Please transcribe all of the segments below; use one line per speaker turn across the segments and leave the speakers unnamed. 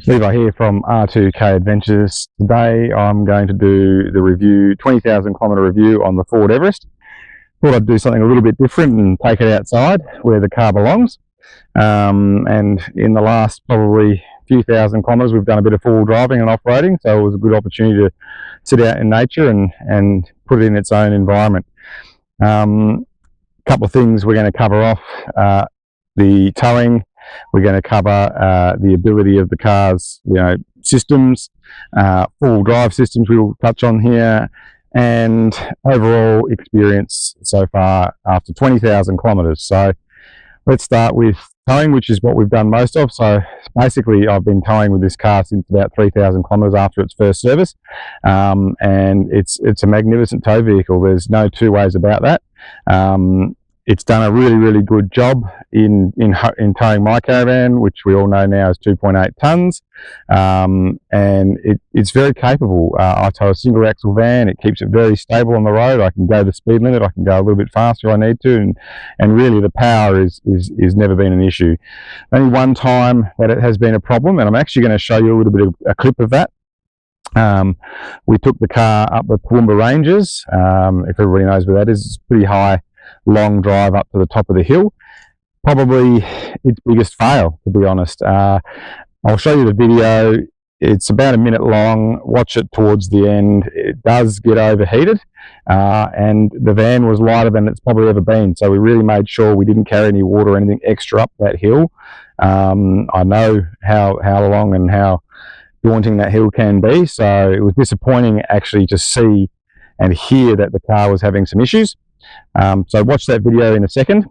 Levi here from R2K Adventures. Today I'm going to do the review, 20,000 kilometre review on the Ford Everest. Thought I'd do something a little bit different and take it outside where the car belongs. And in the last probably few thousand kilometres we've done a bit of four-wheel driving and off-roading, so it was a good opportunity to sit out in nature and put it in its own environment. Couple of things we're going to cover off: the towing. We're going to cover the ability of the car's, systems, four-wheel drive systems we will touch on here, and overall experience so far after 20,000 kilometres. So let's start with towing, which is what we've done most of. So basically I've been towing with this car since about 3,000 kilometres after its first service, and it's a magnificent tow vehicle. There's no two ways about that. It's done a really good job in towing my caravan, which we all know now is 2.8 tonnes, and it's very capable. I tow a single axle van. It keeps it very stable on the road. I can go the speed limit. I can go a little bit faster if I need to, and really the power is never been an issue. Only one time that it has been a problem, and I'm actually going to show you a little bit of a clip of that. We took the car up the Toowoomba Ranges. If everybody knows where that is, it's pretty high, long drive up to the top of the hill. Probably its biggest fail, to be honest. I'll show you the video. It's about a minute long. Watch it towards the end. It does get overheated, and the van was lighter than it's probably ever been, so we really made sure we didn't carry any water or anything extra up that hill. I know how long and how daunting that hill can be, so it was disappointing actually to see and hear that the car was having some issues. So watch that video in a second.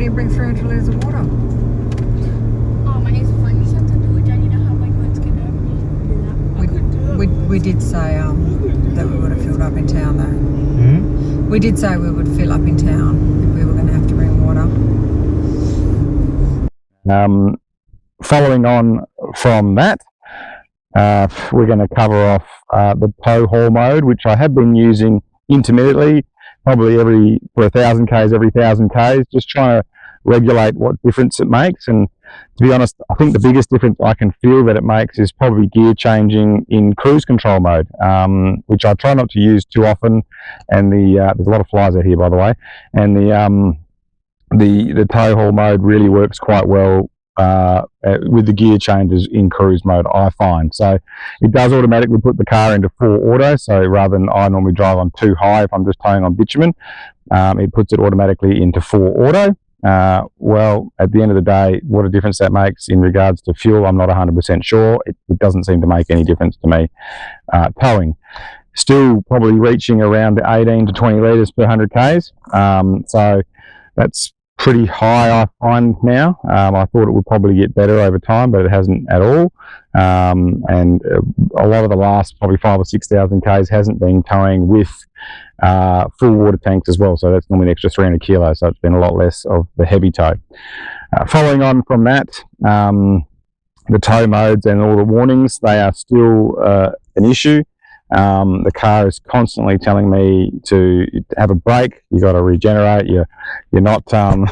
Bring 300 litres of water.
Oh, my ears are fine. You just have to do it, Daddy, to how my goods get over.
We did say that we would have filled up in town though. We did say we would fill up in town if we were going to have to bring water.
Following on from that, we're going to cover off the tow haul mode, which I have been using intermittently, probably for 1,000 k's every 1,000 k's, just trying to regulate what difference it makes. And to be honest, I think the biggest difference I can feel that it makes is probably gear changing in cruise control mode, which I try not to use too often. And there's a lot of flies out here, by the way, and the tow haul mode really works quite well with the gear changes in cruise mode, I find. So it does automatically put the car into 4 auto, so rather than I normally drive on 2 high if I'm just towing on bitumen, it puts it automatically into 4 auto. Well, at the end of the day, what a difference that makes in regards to fuel, I'm not 100% sure. It doesn't seem to make any difference to me. Towing, still probably reaching around 18 to 20 litres per 100 k's, so that's pretty high I find now. I thought it would probably get better over time, but it hasn't at all. And a lot of the last probably 5,000 or 6,000 k's hasn't been towing with full water tanks as well, so that's normally an extra 300 kilos, so it's been a lot less of the heavy tow. Following on from that, the tow modes and all the warnings, they are still an issue. The car is constantly telling me to have a break. You got to regenerate. You're not you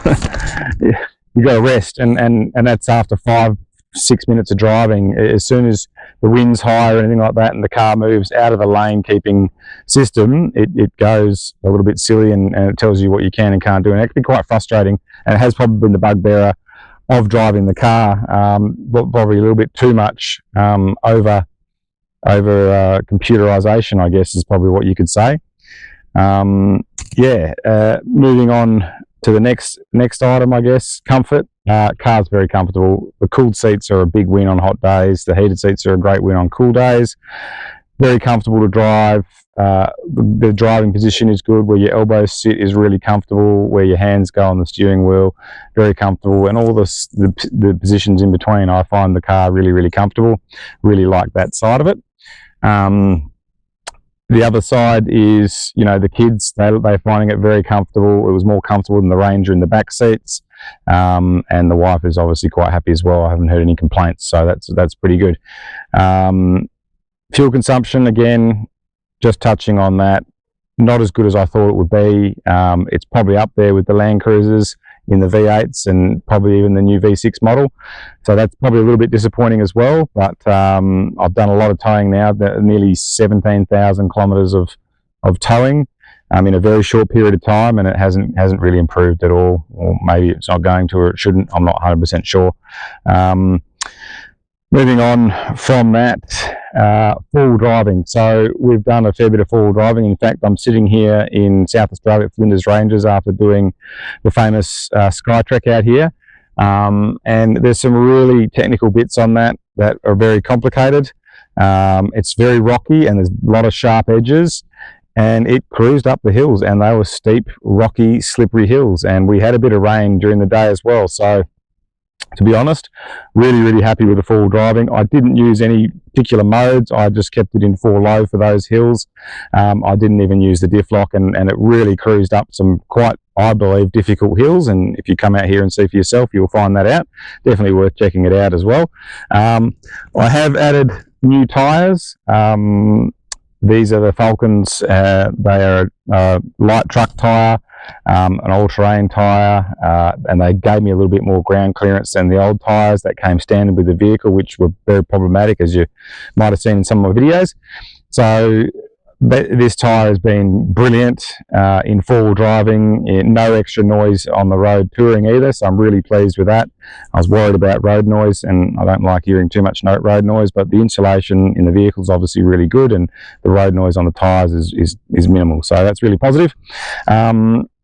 got to rest, and that's after 5-6 minutes of driving. As soon as the wind's high or anything like that, and the car moves out of the lane keeping system, it goes a little bit silly, and it tells you what you can and can't do, and it can be quite frustrating. And it has probably been the bugbearer of driving the car, probably a little bit too much over computerization, I guess, is probably what you could say. Moving on to the next item, I guess, comfort. Car's very comfortable. The cooled seats are a big win on hot days. The heated seats are a great win on cool days. Very comfortable to drive. the driving position is good. Where your elbows sit is really comfortable. Where your hands go on the steering wheel, very comfortable. And all the positions in between, I find the car really, really comfortable. Really like that side of it. The other side is, you know, the kids, they're finding it very comfortable. It was more comfortable than the Ranger in the back seats. And the wife is obviously quite happy as well. I haven't heard any complaints, so that's pretty good. Fuel consumption, again, just touching on that, not as good as I thought it would be. It's probably up there with the Land Cruisers in the V8s and probably even the new V6 model. So that's probably a little bit disappointing as well. But I've done a lot of towing now, nearly 17,000 kilometres of towing in a very short period of time, and it hasn't really improved at all. Or maybe it's not going to, or it shouldn't. I'm not 100% sure. Moving on from that, full driving. So we've done a fair bit of full driving. In fact, I'm sitting here in South Australia at Flinders Ranges after doing the famous Sky Trek out here. And there's some really technical bits on that are very complicated. It's very rocky and there's a lot of sharp edges. And it cruised up the hills, and they were steep, rocky, slippery hills. And we had a bit of rain during the day as well. So to be honest, really, really happy with the full driving. I didn't use any particular modes. I just kept it in 4 low for those hills. I didn't even use the diff lock, and it really cruised up some quite, I believe, difficult hills. And if you come out here and see for yourself, you'll find that out. Definitely worth checking it out as well. I have added new tyres. These are the Falcons. They are a light truck tyre. An all-terrain tyre, and they gave me a little bit more ground clearance than the old tyres that came standard with the vehicle, which were very problematic, as you might have seen in some of my videos. So this tyre has been brilliant in four-wheel driving, no extra noise on the road touring either, so I'm really pleased with that. I was worried about road noise, and I don't like hearing too much road noise, but the insulation in the vehicle is obviously really good, and the road noise on the tyres is minimal, so that's really positive.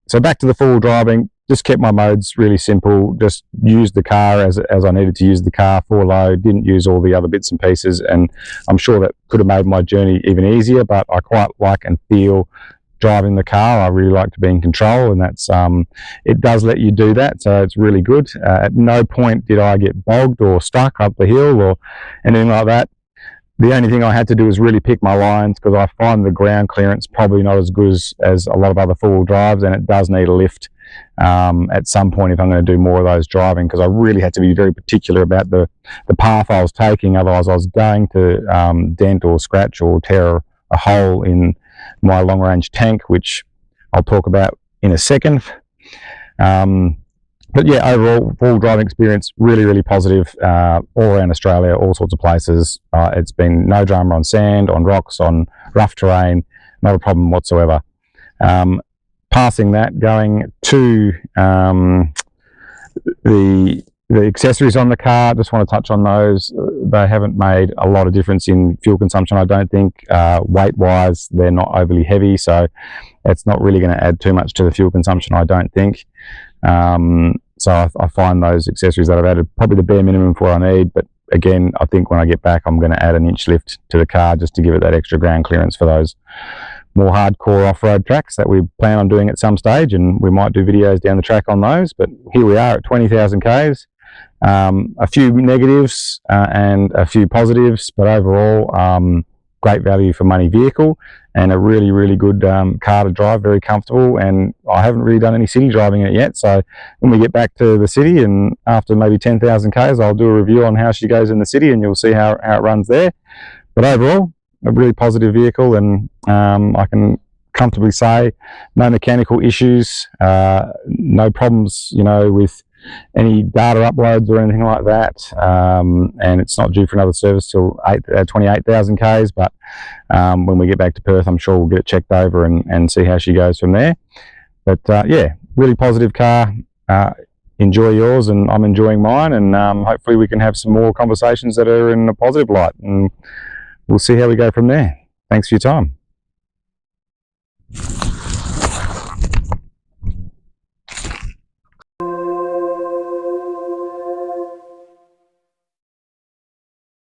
So back to the full driving, just kept my modes really simple, just used the car as I needed to use the car, 4 low, didn't use all the other bits and pieces, and I'm sure that could have made my journey even easier, but I quite like and feel driving the car. I really like to be in control, and that's it does let you do that, so it's really good. At no point did I get bogged or stuck up the hill or anything like that. The only thing I had to do is really pick my lines, because I find the ground clearance probably not as good as a lot of other four-wheel drives, and it does need a lift at some point if I'm going to do more of those driving, because I really had to be very particular about the path I was taking. Otherwise I was going to dent or scratch or tear a hole in my long-range tank, which I'll talk about in a second. But yeah, overall, full driving experience, really, really positive, all around Australia, all sorts of places. It's been no drama on sand, on rocks, on rough terrain, not a problem whatsoever. Passing that, going to the accessories on the car, just want to touch on those. They haven't made a lot of difference in fuel consumption, I don't think. Weight-wise, they're not overly heavy, so it's not really going to add too much to the fuel consumption, I don't think. So I find those accessories that I've added probably the bare minimum for what I need, but again, I think when I get back, I'm going to add an inch lift to the car just to give it that extra ground clearance for those more hardcore off-road tracks that we plan on doing at some stage, and we might do videos down the track on those. But here we are at 20,000 Ks. A few negatives and a few positives, but overall, great value for money vehicle, and a really, really good car to drive, very comfortable. And I haven't really done any city driving in it yet, so when we get back to the city and after maybe 10,000 Ks, I'll do a review on how she goes in the city, and you'll see how it runs there. But overall, a really positive vehicle, and I can comfortably say no mechanical issues, no problems, you know, with any data uploads or anything like that, and it's not due for another service till 28,000 Ks, but when we get back to Perth, I'm sure we'll get it checked over and see how she goes from there. But yeah, really positive car. Enjoy yours, and I'm enjoying mine, and hopefully we can have some more conversations that are in a positive light, and we'll see how we go from there. Thanks for your time.